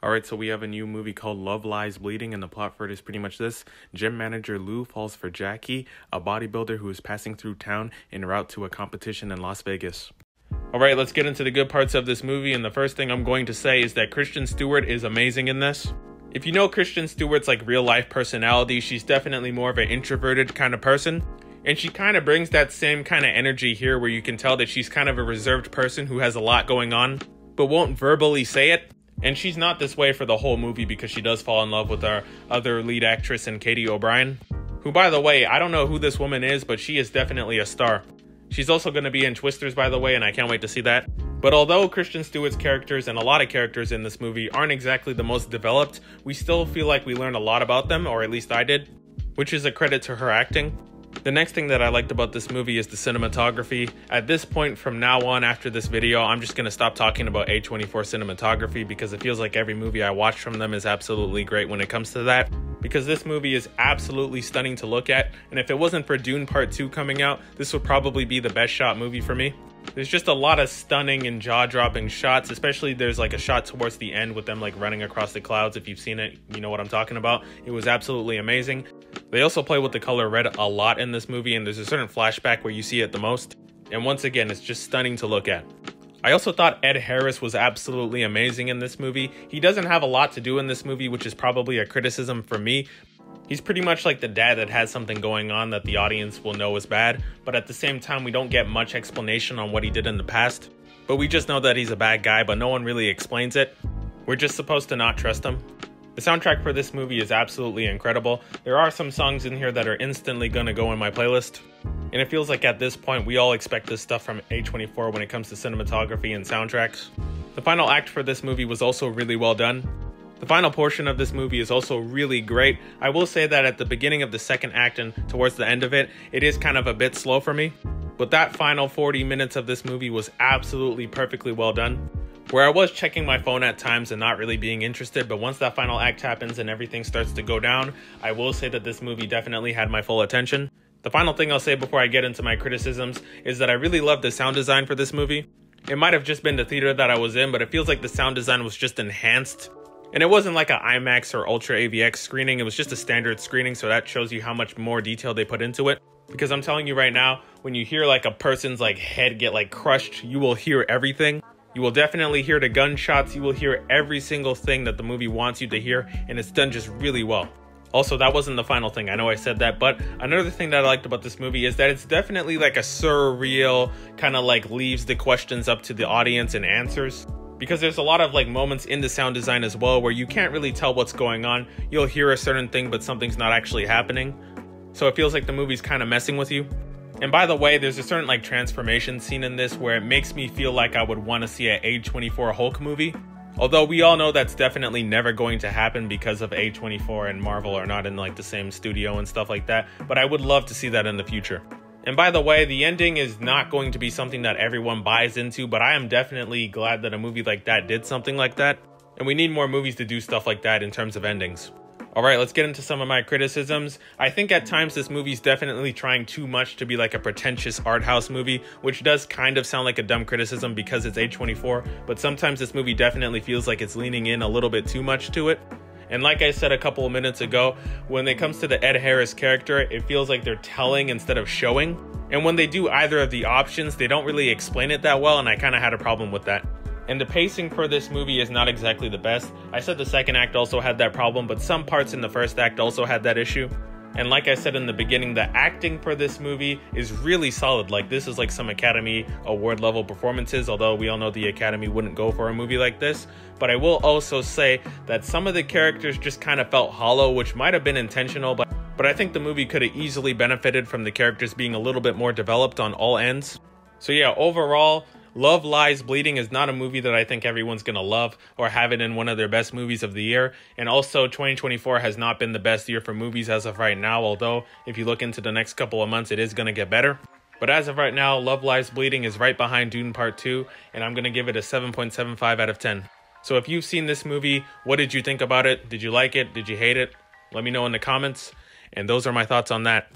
Alright, so we have a new movie called Love Lies Bleeding, and the plot for it is pretty much this. Gym manager Lou falls for Jackie, a bodybuilder who is passing through town en route to a competition in Las Vegas. Alright, let's get into the good parts of this movie, and the first thing I'm going to say is that Kristen Stewart is amazing in this. If you know Kristen Stewart's real life personality, she's definitely more of an introverted kind of person. And she kind of brings that same kind of energy here where you can tell that she's kind of a reserved person who has a lot going on, but won't verbally say it. And she's not this way for the whole movie because she does fall in love with our other lead actress in Katie O'Brien, who, by the way, I don't know who this woman is, but she is definitely a star. She's also going to be in Twisters, by the way, and I can't wait to see that. But although Kristen Stewart's characters and a lot of characters in this movie aren't exactly the most developed, we still feel like we learned a lot about them, or at least I did, which is a credit to her acting. The next thing that I liked about this movie is the cinematography. At this point, from now on after this video, I'm just going to stop talking about A24 cinematography because it feels like every movie I watch from them is absolutely great when it comes to that. Because this movie is absolutely stunning to look at, and if it wasn't for Dune Part 2 coming out, this would probably be the best shot movie for me. There's just a lot of stunning and jaw-dropping shots, especially there's a shot towards the end with them running across the clouds. If you've seen it, you know what I'm talking about. It was absolutely amazing. They also play with the color red a lot in this movie, and there's a certain flashback where you see it the most. And once again, it's just stunning to look at. I also thought Ed Harris was absolutely amazing in this movie. He doesn't have a lot to do in this movie, which is probably a criticism for me. He's pretty much like the dad that has something going on that the audience will know is bad, but at the same time, we don't get much explanation on what he did in the past. But we just know that he's a bad guy, but no one really explains it. We're just supposed to not trust him. The soundtrack for this movie is absolutely incredible. There are some songs in here that are instantly gonna go in my playlist. And it feels like at this point, we all expect this stuff from A24 when it comes to cinematography and soundtracks. The final act for this movie was also really well done. The final portion of this movie is also really great. I will say that at the beginning of the second act and towards the end of it, it is kind of a bit slow for me. But that final 40 minutes of this movie was absolutely perfectly well done. Where I was checking my phone at times and not really being interested, but once that final act happens and everything starts to go down, I will say that this movie definitely had my full attention. The final thing I'll say before I get into my criticisms is that I really love the sound design for this movie. It might have just been the theater that I was in, but it feels like the sound design was just enhanced. And it wasn't like an IMAX or Ultra AVX screening, it was just a standard screening, so that shows you how much more detail they put into it. Because I'm telling you right now, when you hear a person's head get crushed, you will hear everything. You will definitely hear the gunshots, you will hear every single thing that the movie wants you to hear, and it's done just really well. Also, that wasn't the final thing, I know I said that, but another thing that I liked about this movie is that it's definitely a surreal, kind of leaves the questions up to the audience and answers. Because there's a lot of moments in the sound design as well where you can't really tell what's going on. You'll hear a certain thing, but something's not actually happening. So it feels like the movie's kind of messing with you. And by the way, there's a certain transformation scene in this where it makes me feel like I would want to see an A24 Hulk movie. Although we all know that's definitely never going to happen because of A24 and Marvel are not in the same studio and stuff like that. But I would love to see that in the future. And by the way, the ending is not going to be something that everyone buys into, but I am definitely glad that a movie like that did something like that. And we need more movies to do stuff like that in terms of endings. Alright, let's get into some of my criticisms. I think at times this movie's definitely trying too much to be a pretentious art house movie, which does kind of sound like a dumb criticism because it's A24, but sometimes this movie definitely feels like it's leaning in a little bit too much to it. And like I said a couple of minutes ago, when it comes to the Ed Harris character, it feels like they're telling instead of showing. And when they do either of the options, they don't really explain it that well, and I kind of had a problem with that. And the pacing for this movie is not exactly the best. I said the second act also had that problem, but some parts in the first act also had that issue. And like I said in the beginning, the acting for this movie is really solid. This is some Academy Award level performances, although we all know the Academy wouldn't go for a movie like this. But I will also say that some of the characters just kind of felt hollow, which might have been intentional, but I think the movie could have easily benefited from the characters being a little bit more developed on all ends. So yeah, overall, Love Lies Bleeding is not a movie that I think everyone's gonna love or have it in one of their best movies of the year. And also 2024 has not been the best year for movies as of right now, although if you look into the next couple of months, it is gonna get better. But as of right now, Love Lies Bleeding is right behind Dune Part 2, and I'm gonna give it a 7.75 out of 10. So if you've seen this movie, what did you think about it? Did you like it? Did you hate it? Let me know in the comments. And those are my thoughts on that.